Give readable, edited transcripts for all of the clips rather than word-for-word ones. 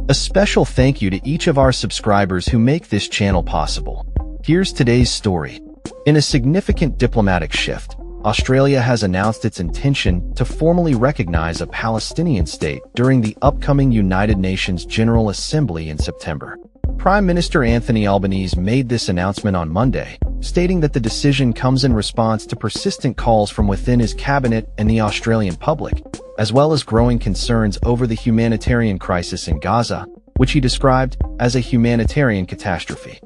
A special thank you to each of our subscribers who make this channel possible. Here's today's story. In a significant diplomatic shift, Australia has announced its intention to formally recognize a Palestinian state during the upcoming United Nations General Assembly in September. Prime Minister Anthony Albanese made this announcement on Monday, stating that the decision comes in response to persistent calls from within his cabinet and the Australian public, as well as growing concerns over the humanitarian crisis in Gaza, which he described as a humanitarian catastrophe.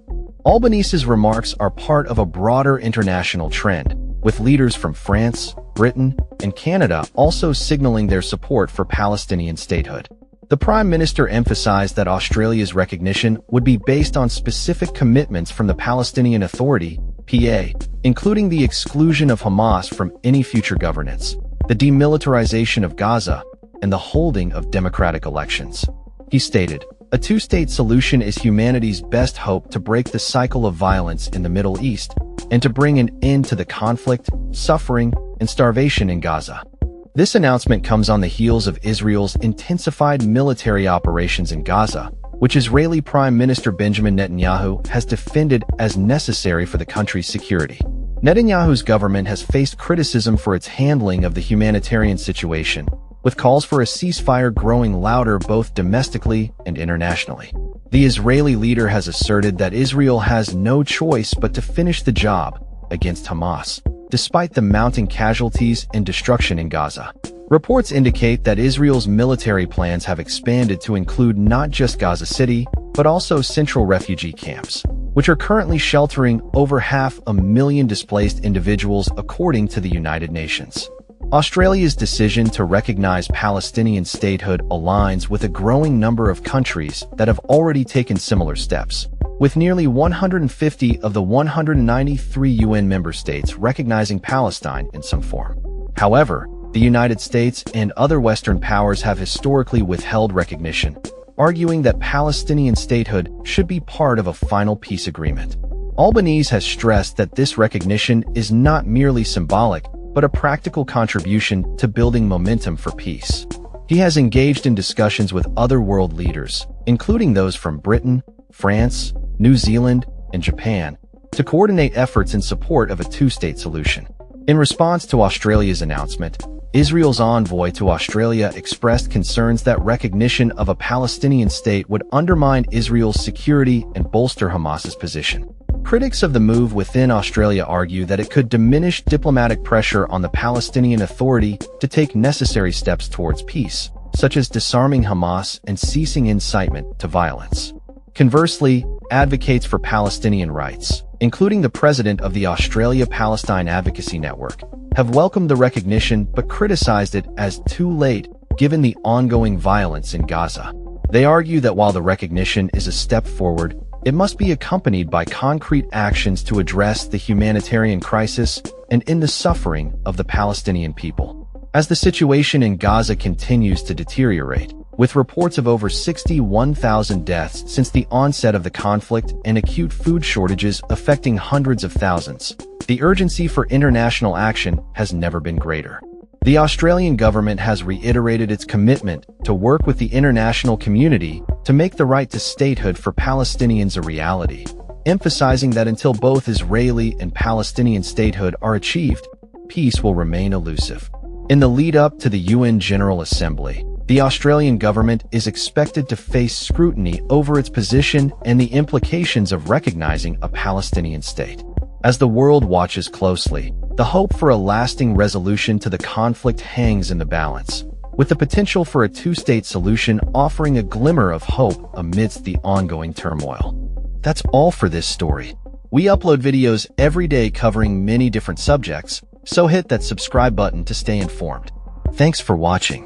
Albanese's remarks are part of a broader international trend, with leaders from France, Britain, and Canada also signaling their support for Palestinian statehood. The Prime Minister emphasized that Australia's recognition would be based on specific commitments from the Palestinian Authority, PA, including the exclusion of Hamas from any future governance, the demilitarization of Gaza, and the holding of democratic elections. He stated, "A two-state solution is humanity's best hope to break the cycle of violence in the Middle East and to bring an end to the conflict, suffering, and starvation in Gaza." This announcement comes on the heels of Israel's intensified military operations in Gaza, which Israeli Prime Minister Benjamin Netanyahu has defended as necessary for the country's security. Netanyahu's government has faced criticism for its handling of the humanitarian situation, with calls for a ceasefire growing louder both domestically and internationally. The Israeli leader has asserted that Israel has no choice but to finish the job against Hamas, despite the mounting casualties and destruction in Gaza. Reports indicate that Israel's military plans have expanded to include not just Gaza City, but also central refugee camps, which are currently sheltering over 500,000 displaced individuals according to the United Nations. Australia's decision to recognize Palestinian statehood aligns with a growing number of countries that have already taken similar steps, with nearly 150 of the 193 UN member states recognizing Palestine in some form. However, the United States and other Western powers have historically withheld recognition, arguing that Palestinian statehood should be part of a final peace agreement. Albanese has stressed that this recognition is not merely symbolic, but a practical contribution to building momentum for peace. He has engaged in discussions with other world leaders, including those from Britain, France, New Zealand, and Japan, to coordinate efforts in support of a two-state solution. In response to Australia's announcement, Israel's envoy to Australia expressed concerns that recognition of a Palestinian state would undermine Israel's security and bolster Hamas's position. Critics of the move within Australia argue that it could diminish diplomatic pressure on the Palestinian Authority to take necessary steps towards peace, such as disarming Hamas and ceasing incitement to violence. Conversely, advocates for Palestinian rights, including the president of the Australia-Palestine Advocacy Network, have welcomed the recognition but criticized it as too late given the ongoing violence in Gaza. They argue that while the recognition is a step forward, it must be accompanied by concrete actions to address the humanitarian crisis and end the suffering of the Palestinian people. As the situation in Gaza continues to deteriorate, with reports of over 61,000 deaths since the onset of the conflict and acute food shortages affecting hundreds of thousands, the urgency for international action has never been greater. The Australian government has reiterated its commitment to work with the international community to make the right to statehood for Palestinians a reality, emphasizing that until both Israeli and Palestinian statehood are achieved, peace will remain elusive. In the lead-up to the UN General Assembly, the Australian government is expected to face scrutiny over its position and the implications of recognizing a Palestinian state. As the world watches closely, the hope for a lasting resolution to the conflict hangs in the balance, with the potential for a two-state solution offering a glimmer of hope amidst the ongoing turmoil. That's all for this story. We upload videos every day covering many different subjects, so hit that subscribe button to stay informed. Thanks for watching.